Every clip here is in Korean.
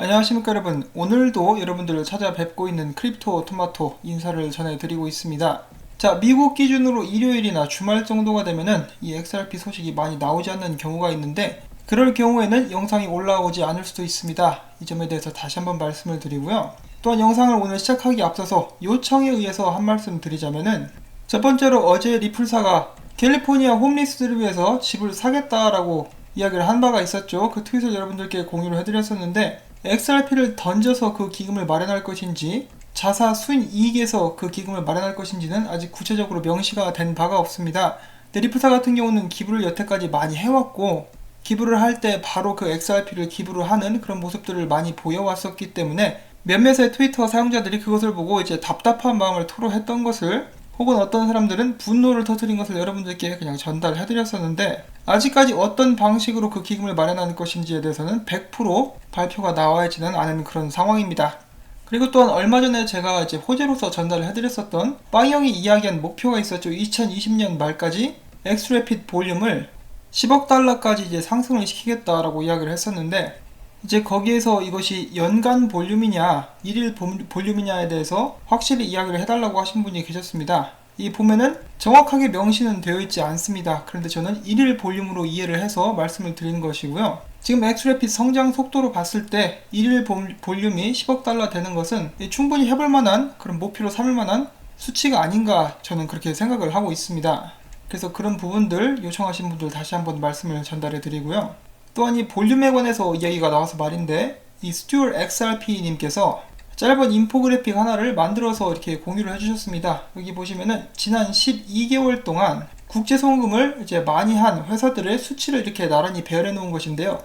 안녕하십니까 여러분. 오늘도 여러분들을 찾아뵙고 있는 크립토 토마토 인사를 전해드리고 있습니다. 자, 미국 기준으로 일요일이나 주말 정도가 되면은 이 XRP 소식이 많이 나오지 않는 경우가 있는데, 그럴 경우에는 영상이 올라오지 않을 수도 있습니다. 이 점에 대해서 다시 한번 말씀을 드리고요. 또한 영상을 오늘 시작하기 앞서서 요청에 의해서 한 말씀 드리자면은, 첫 번째로 어제 리플사가 캘리포니아 홈리스들을 위해서 집을 사겠다라고 이야기를 한 바가 있었죠. 그 트윗을 여러분들께 공유를 해드렸었는데, XRP를 던져서 그 기금을 마련할 것인지 자사 순이익에서 그 기금을 마련할 것인지는 아직 구체적으로 명시가 된 바가 없습니다. 근데 리플사 같은 경우는 기부를 여태까지 많이 해왔고, 기부를 할 때 바로 그 XRP를 기부를 하는 그런 모습들을 많이 보여왔었기 때문에 몇몇의 트위터 사용자들이 그것을 보고 이제 답답한 마음을 토로했던 것을, 혹은 어떤 사람들은 분노를 터뜨린 것을 여러분들께 그냥 전달해드렸었는데, 아직까지 어떤 방식으로 그 기금을 마련할 것인지에 대해서는 100% 발표가 나와있지는 않은 그런 상황입니다. 그리고 또한 얼마 전에 제가 이제 호재로서 전달을 해드렸었던 빵형이 이야기한 목표가 있었죠. 2020년 말까지 엑스래핏 볼륨을 10억 달러까지 이제 상승을 시키겠다라고 이야기를 했었는데, 이제 거기에서 이것이 연간 볼륨이냐 일일 볼륨이냐에 대해서 확실히 이야기를 해달라고 하신 분이 계셨습니다. 이 보면은 정확하게 명시는 되어 있지 않습니다. 그런데 저는 일일 볼륨으로 이해를 해서 말씀을 드리는 것이고요. 지금 엑스래핏 성장 속도로 봤을 때 일일 볼륨이 10억 달러 되는 것은 충분히 해볼 만한 그런 목표로 삼을 만한 수치가 아닌가, 저는 그렇게 생각을 하고 있습니다. 그래서 그런 부분들 요청하신 분들 다시 한번 말씀을 전달해 드리고요. 또한 이 볼륨에 관해서 이야기가 나와서 말인데, 이 스튜얼 XRP님께서 짧은 인포그래픽 하나를 만들어서 이렇게 공유를 해주셨습니다. 여기 보시면은 지난 12개월 동안 국제송금을 이제 많이 한 회사들의 수치를 이렇게 나란히 배열해 놓은 것인데요.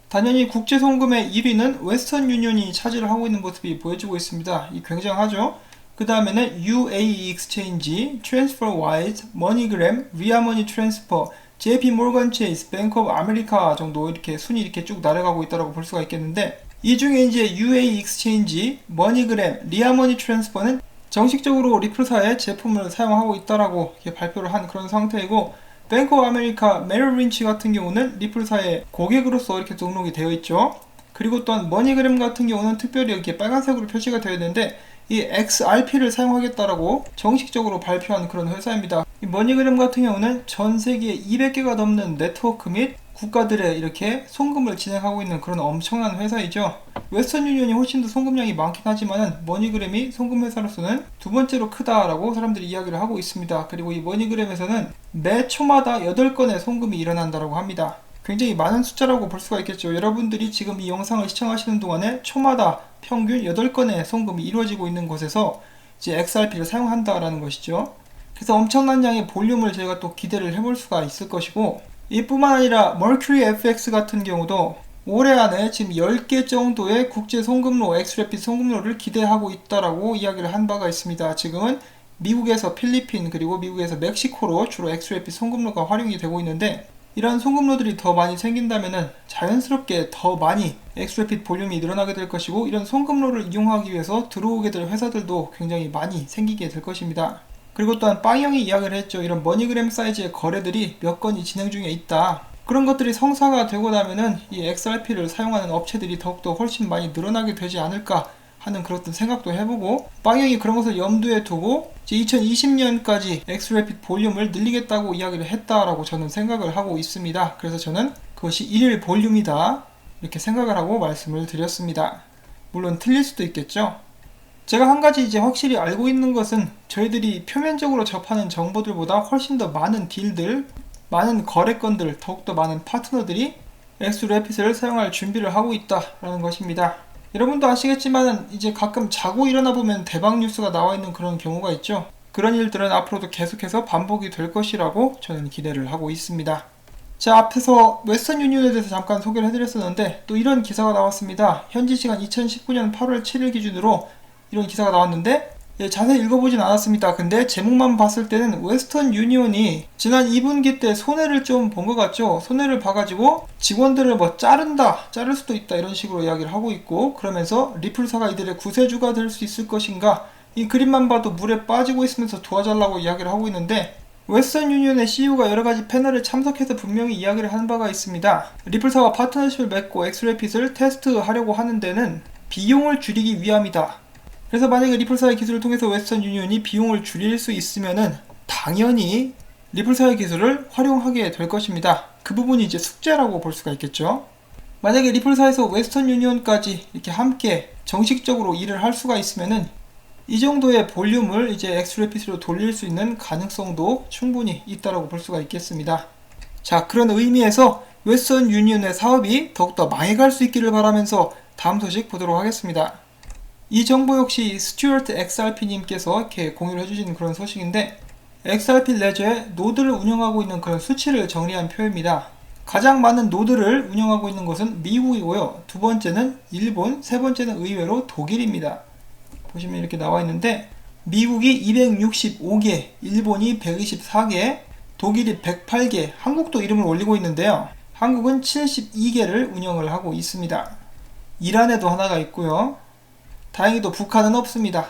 당연히 국제송금의 1위는 웨스턴 유니온이 차지를 하고 있는 모습이 보여지고 있습니다. 이 굉장하죠? 그 다음에는 UAE 익스체인지, 트랜스퍼와이즈, 머니그램, 리아머니 트랜스퍼, JP 모건 체이스, 뱅크 오브 아메리카 정도 이렇게 순위 이렇게 쭉 날아가고 있다고 볼 수가 있겠는데, 이 중에 이제 UAE 익스체인지, 머니그램, 리아머니 트랜스퍼는 정식적으로 리플사의 제품을 사용하고 있다라고 발표를 한 그런 상태이고, 뱅크 오브 아메리카, 메릴 린치 같은 경우는 리플사의 고객으로서 이렇게 등록이 되어 있죠. 그리고 또한 머니그램 같은 경우는 특별히 이렇게 빨간색으로 표시가 되어 있는데, 이 XRP를 사용하겠다라고 정식적으로 발표한 그런 회사입니다. 이 머니그램 같은 경우는 전 세계에 200개가 넘는 네트워크 및 국가들의 이렇게 송금을 진행하고 있는 그런 엄청난 회사이죠. 웨스턴 유니온이 훨씬 더 송금량이 많긴 하지만은 머니그램이 송금 회사로서는 두 번째로 크다라고 사람들이 이야기를 하고 있습니다. 그리고 이 머니그램에서는 매 초마다 8건의 송금이 일어난다고 합니다. 굉장히 많은 숫자라고 볼 수가 있겠죠. 여러분들이 지금 이 영상을 시청하시는 동안에 초마다 평균 8건의 송금이 이루어지고 있는 곳에서 이제 XRP를 사용한다라는 것이죠. 그래서 엄청난 양의 볼륨을 저희가 또 기대를 해볼 수가 있을 것이고, 이뿐만 아니라 머큐리 FX 같은 경우도 올해 안에 지금 10개 정도의 국제 송금로, 엑스래핏 송금로를 기대하고 있다라고 이야기를 한 바가 있습니다. 지금은 미국에서 필리핀 그리고 미국에서 멕시코로 주로 엑스래핏 송금로가 활용이 되고 있는데, 이런 송금로들이 더 많이 생긴다면은 자연스럽게 더 많이 엑스래핏 볼륨이 늘어나게 될 것이고, 이런 송금로를 이용하기 위해서 들어오게 될 회사들도 굉장히 많이 생기게 될 것입니다. 그리고 또한 빵형이 이야기를 했죠. 이런 머니그램 사이즈의 거래들이 몇 건이 진행 중에 있다. 그런 것들이 성사가 되고 나면은 이 XRP를 사용하는 업체들이 더욱더 훨씬 많이 늘어나게 되지 않을까 하는 그런 생각도 해보고, 빵형이 그런 것을 염두에 두고 2020년까지 엑스래핏 볼륨을 늘리겠다고 이야기를 했다라고 저는 생각을 하고 있습니다. 그래서 저는 그것이 1일 볼륨이다 이렇게 생각을 하고 말씀을 드렸습니다. 물론 틀릴 수도 있겠죠. 제가 한 가지 이제 확실히 알고 있는 것은, 저희들이 표면적으로 접하는 정보들보다 훨씬 더 많은 딜들, 많은 거래건들, 더욱더 많은 파트너들이 엑스래핏을 사용할 준비를 하고 있다라는 것입니다. 여러분도 아시겠지만 이제 가끔 자고 일어나 보면 대박 뉴스가 나와 있는 그런 경우가 있죠. 그런 일들은 앞으로도 계속해서 반복이 될 것이라고 저는 기대를 하고 있습니다. 자, 앞에서 웨스턴 유니온에 대해서 잠깐 소개를 해드렸었는데, 또 이런 기사가 나왔습니다. 현지 시간 2019년 8월 7일 기준으로 이런 기사가 나왔는데, 자세히 읽어보진 않았습니다. 근데 제목만 봤을 때는 웨스턴 유니온이 지난 2분기 때 손해를 좀 본 것 같죠. 손해를 봐가지고 직원들을 뭐 자를 수도 있다 이런 식으로 이야기를 하고 있고, 그러면서 리플사가 이들의 구세주가 될 수 있을 것인가, 이 그림만 봐도 물에 빠지고 있으면서 도와달라고 이야기를 하고 있는데, 웨스턴 유니언의 CEO가 여러가지 패널에 참석해서 분명히 이야기를 한 바가 있습니다. 리플사와 파트너십을 맺고 엑스래핏을 테스트하려고 하는 데는 비용을 줄이기 위함이다. 그래서 만약에 리플사의 기술을 통해서 웨스턴 유니언이 비용을 줄일 수 있으면은 당연히 리플사의 기술을 활용하게 될 것입니다. 그 부분이 이제 숙제라고 볼 수가 있겠죠. 만약에 리플사에서 웨스턴 유니언까지 이렇게 함께 정식적으로 일을 할 수가 있으면은 이 정도의 볼륨을 이제 엑스래핏으로 돌릴 수 있는 가능성도 충분히 있다고 볼 수가 있겠습니다. 자, 그런 의미에서 웨스턴 유니언의 사업이 더욱더 망해갈 수 있기를 바라면서 다음 소식 보도록 하겠습니다. 이 정보 역시 스튜어트 XRP님께서 이렇게 공유를 해주신 그런 소식인데, XRP 레저의 노드를 운영하고 있는 그런 수치를 정리한 표입니다. 가장 많은 노드를 운영하고 있는 것은 미국이고요. 두 번째는 일본, 세 번째는 의외로 독일입니다. 보시면 이렇게 나와 있는데, 미국이 265개, 일본이 124개, 독일이 108개, 한국도 이름을 올리고 있는데요. 한국은 72개를 운영을 하고 있습니다. 이란에도 하나가 있고요. 다행히도 북한은 없습니다.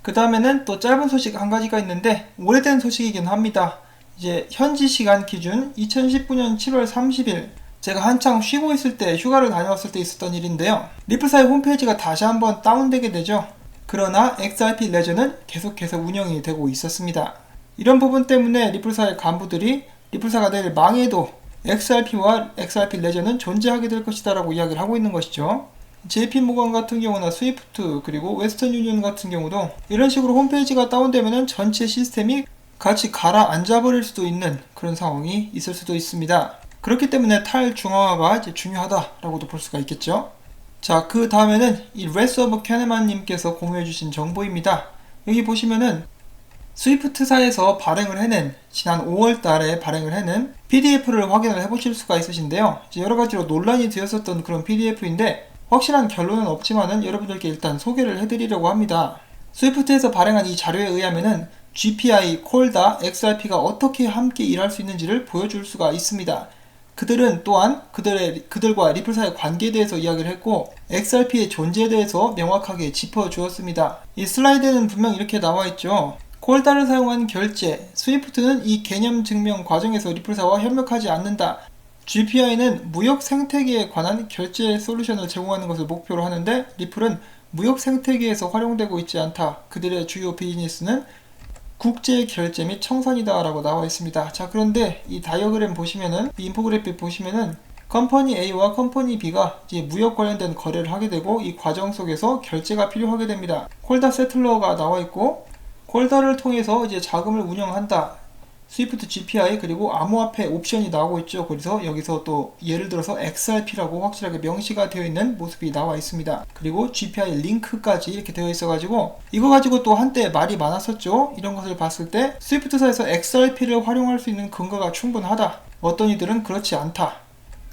그 다음에는 또 짧은 소식 한 가지가 있는데, 오래된 소식이긴 합니다. 이제 현지 시간 기준 2019년 7월 30일, 제가 한창 쉬고 있을 때, 휴가를 다녀왔을 때 있었던 일인데요. 리플사의 홈페이지가 다시 한번 다운되게 되죠. 그러나 XRP 레저는 계속해서 운영이 되고 있었습니다. 이런 부분 때문에 리플사의 간부들이 리플사가 내일 망해도 XRP와 XRP 레저는 존재하게 될 것이다 라고 이야기를 하고 있는 것이죠. JP모건 같은 경우나 스위프트, 그리고 웨스턴 유니언 같은 경우도 이런 식으로 홈페이지가 다운되면 전체 시스템이 같이 가라앉아버릴 수도 있는 그런 상황이 있을 수도 있습니다. 그렇기 때문에 탈중앙화가 이제 중요하다라고도 볼 수가 있겠죠. 자, 그 다음에는 이 레스 오브 캐네만님께서 공유해주신 정보입니다. 여기 보시면은 스위프트사에서 발행을 해낸, 지난 5월 달에 발행을 해낸 PDF를 확인을 해보실 수가 있으신데요. 이제 여러가지로 논란이 되었었던 그런 PDF인데, 확실한 결론은 없지만은 여러분들께 일단 소개를 해드리려고 합니다. 스위프트에서 발행한 이 자료에 의하면은 GPI, 콜다, XRP가 어떻게 함께 일할 수 있는지를 보여줄 수가 있습니다. 그들은 또한 그들과 리플사의 관계에 대해서 이야기를 했고, XRP의 존재에 대해서 명확하게 짚어주었습니다. 이 슬라이드에는 분명 이렇게 나와있죠. 콜다를 사용한 결제, 스위프트는 이 개념 증명 과정에서 리플사와 협력하지 않는다. GPI는 무역 생태계에 관한 결제 솔루션을 제공하는 것을 목표로 하는데, 리플은 무역 생태계에서 활용되고 있지 않다. 그들의 주요 비즈니스는 국제 결제 및 청산이다 라고 나와 있습니다. 자, 그런데 이 다이어그램 보시면은, 이 인포그래픽 보시면은 컴퍼니 A와 컴퍼니 B가 이제 무역 관련된 거래를 하게 되고, 이 과정 속에서 결제가 필요하게 됩니다. 콜다 세틀러가 나와 있고, 콜다를 통해서 이제 자금을 운영한다. 스위프트 GPI, 그리고 암호화폐 옵션이 나오고 있죠. 그래서 여기서 또 예를 들어서 XRP라고 확실하게 명시가 되어 있는 모습이 나와 있습니다. 그리고 GPI 링크까지 이렇게 되어 있어가지고, 이거 가지고 또 한때 말이 많았었죠. 이런 것을 봤을 때 스위프트사에서 XRP를 활용할 수 있는 근거가 충분하다, 어떤 이들은 그렇지 않다.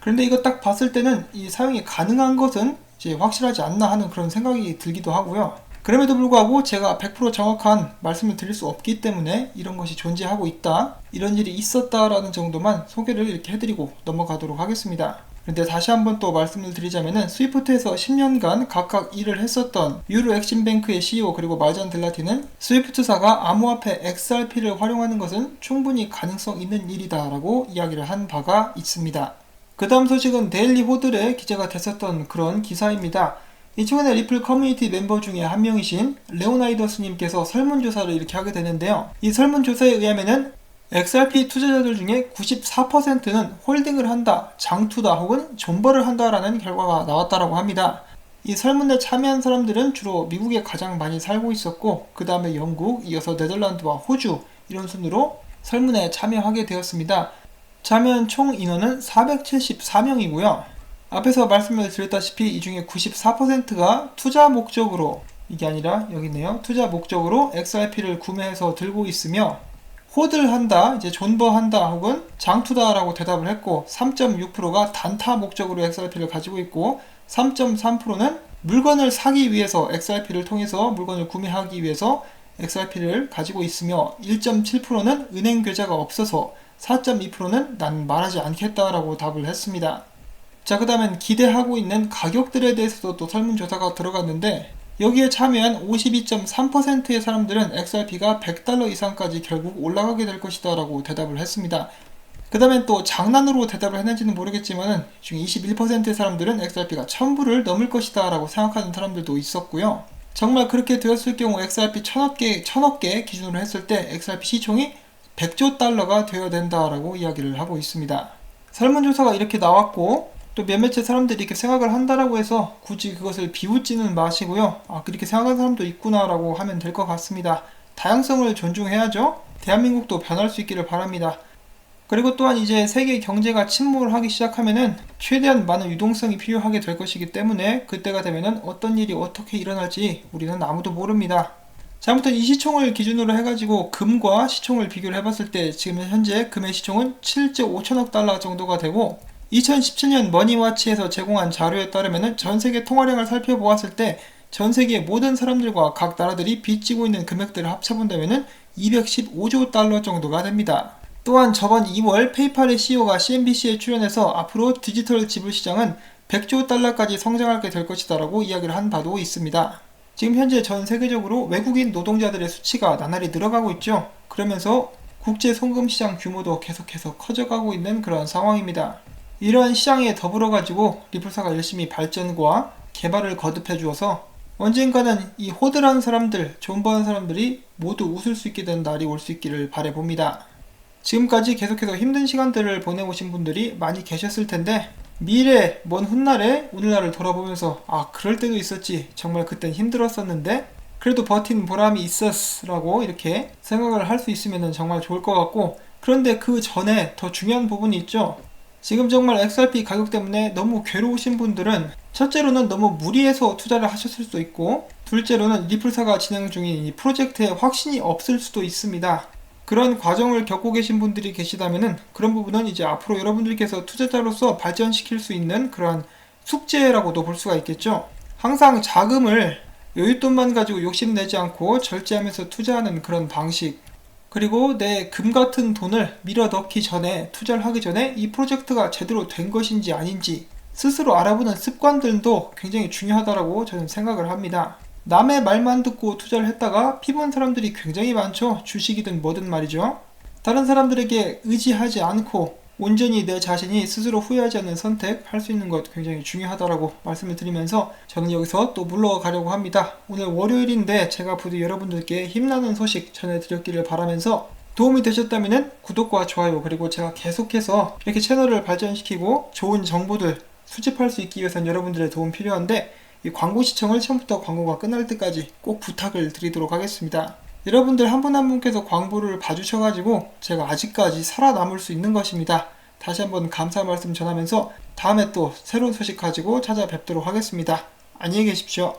그런데 이거 딱 봤을 때는 이 사용이 가능한 것은 이제 확실하지 않나 하는 그런 생각이 들기도 하고요. 그럼에도 불구하고 제가 100% 정확한 말씀을 드릴 수 없기 때문에 이런 것이 존재하고 있다, 이런 일이 있었다라는 정도만 소개를 이렇게 해드리고 넘어가도록 하겠습니다. 그런데 다시 한번 또 말씀을 드리자면은, 스위프트에서 10년간 각각 일을 했었던 유로 엑심뱅크의 CEO 그리고 말잔 들라티는 스위프트사가 암호화폐 XRP를 활용하는 것은 충분히 가능성 있는 일이다 라고 이야기를 한 바가 있습니다. 그 다음 소식은 데일리 호들에 기재가 됐었던 그런 기사입니다. 최근에 리플 커뮤니티 멤버 중에 한 명이신 레오나이더스님께서 설문조사를 이렇게 하게 되는데요. 이 설문조사에 의하면은 XRP 투자자들 중에 94%는 홀딩을 한다, 장투다 혹은 존버를 한다라는 결과가 나왔다라고 합니다. 이 설문에 참여한 사람들은 주로 미국에 가장 많이 살고 있었고, 그 다음에 영국, 이어서 네덜란드와 호주, 이런 순으로 설문에 참여하게 되었습니다. 참여한 총 인원은 474명이고요. 앞에서 말씀을 드렸다시피 이 중에 94%가 투자 목적으로, 이게 아니라 여기 있네요. 투자 목적으로 XRP를 구매해서 들고 있으며, 홀드를 한다, 이제 존버한다 혹은 장투다 라고 대답을 했고, 3.6%가 단타 목적으로 XRP를 가지고 있고, 3.3%는 물건을 사기 위해서, XRP를 통해서 물건을 구매하기 위해서 XRP를 가지고 있으며, 1.7%는 은행 계좌가 없어서, 4.2%는 난 말하지 않겠다라고 답을 했습니다. 자, 그 다음엔 기대하고 있는 가격들에 대해서도 또 설문조사가 들어갔는데, 여기에 참여한 52.3%의 사람들은 XRP가 $100 이상까지 결국 올라가게 될 것이다 라고 대답을 했습니다. 그 다음엔 또 장난으로 대답을 했는지는 모르겠지만 중에 21%의 사람들은 XRP가 1000불을 넘을 것이다 라고 생각하는 사람들도 있었고요. 정말 그렇게 되었을 경우 XRP 1000억 개 기준으로 했을 때 XRP 시총이 100조 달러가 되어야 된다라고 이야기를 하고 있습니다. 설문조사가 이렇게 나왔고 또 몇몇의 사람들이 이렇게 생각을 한다라고 해서 굳이 그것을 비웃지는 마시고요. 그렇게 생각하는 사람도 있구나라고 하면 될 것 같습니다. 다양성을 존중해야죠. 대한민국도 변할 수 있기를 바랍니다. 그리고 또한 이제 세계 경제가 침몰을 하기 시작하면은 최대한 많은 유동성이 필요하게 될 것이기 때문에 그때가 되면은 어떤 일이 어떻게 일어날지 우리는 아무도 모릅니다. 자, 아무튼 이 시총을 기준으로 해가지고 금과 시총을 비교를 해봤을 때 지금 현재 금의 시총은 7조 5천억 달러 정도가 되고 2017년 머니와치에서 제공한 자료에 따르면 전 세계 통화량을 살펴보았을 때 전 세계 모든 사람들과 각 나라들이 빚지고 있는 금액들을 합쳐본다면 215조 달러 정도가 됩니다. 또한 저번 2월 페이팔의 CEO가 CNBC에 출연해서 앞으로 디지털 지불 시장은 100조 달러까지 성장하게 될 것이다 라고 이야기를 한 바도 있습니다. 지금 현재 전 세계적으로 외국인 노동자들의 수치가 나날이 늘어가고 있죠. 그러면서 국제 송금 시장 규모도 계속해서 커져가고 있는 그런 상황입니다. 이러한 시장에 더불어 가지고 리플사가 열심히 발전과 개발을 거듭해 주어서 언젠가는 이 호들한 사람들, 돈 버는 사람들이 모두 웃을 수 있게 된 날이 올 수 있기를 바라봅니다. 지금까지 계속해서 힘든 시간들을 보내오신 분들이 많이 계셨을 텐데 미래 먼 훗날에 오늘날을 돌아보면서 그럴 때도 있었지, 정말 그땐 힘들었었는데 그래도 버틴 보람이 있었어 라고 이렇게 생각을 할 수 있으면 정말 좋을 것 같고, 그런데 그 전에 더 중요한 부분이 있죠. 지금 정말 XRP 가격 때문에 너무 괴로우신 분들은 첫째로는 너무 무리해서 투자를 하셨을 수도 있고, 둘째로는 리플사가 진행 중인 이 프로젝트에 확신이 없을 수도 있습니다. 그런 과정을 겪고 계신 분들이 계시다면은 그런 부분은 이제 앞으로 여러분들께서 투자자로서 발전시킬 수 있는 그런 숙제라고도 볼 수가 있겠죠. 항상 자금을 여윳돈만 가지고 욕심내지 않고 절제하면서 투자하는 그런 방식, 그리고 내 금 같은 돈을 밀어 넣기 전에, 투자를 하기 전에 이 프로젝트가 제대로 된 것인지 아닌지 스스로 알아보는 습관들도 굉장히 중요하다고 저는 생각을 합니다. 남의 말만 듣고 투자를 했다가 피본 사람들이 굉장히 많죠. 주식이든 뭐든 말이죠. 다른 사람들에게 의지하지 않고 온전히 내 자신이 스스로 후회하지 않는 선택할 수 있는 것 굉장히 중요하다고 말씀을 드리면서 저는 여기서 또 물러가려고 합니다. 오늘 월요일인데 제가 부디 여러분들께 힘나는 소식 전해드렸기를 바라면서 도움이 되셨다면 구독과 좋아요, 그리고 제가 계속해서 이렇게 채널을 발전시키고 좋은 정보들 수집할 수 있기 위해서는 여러분들의 도움 필요한데 이 광고 시청을 처음부터 광고가 끝날 때까지 꼭 부탁을 드리도록 하겠습니다. 여러분들 한 분 한 분께서 광고를 봐주셔가지고 제가 아직까지 살아남을 수 있는 것입니다. 다시 한번 감사 말씀 전하면서 다음에 또 새로운 소식 가지고 찾아뵙도록 하겠습니다. 안녕히 계십시오.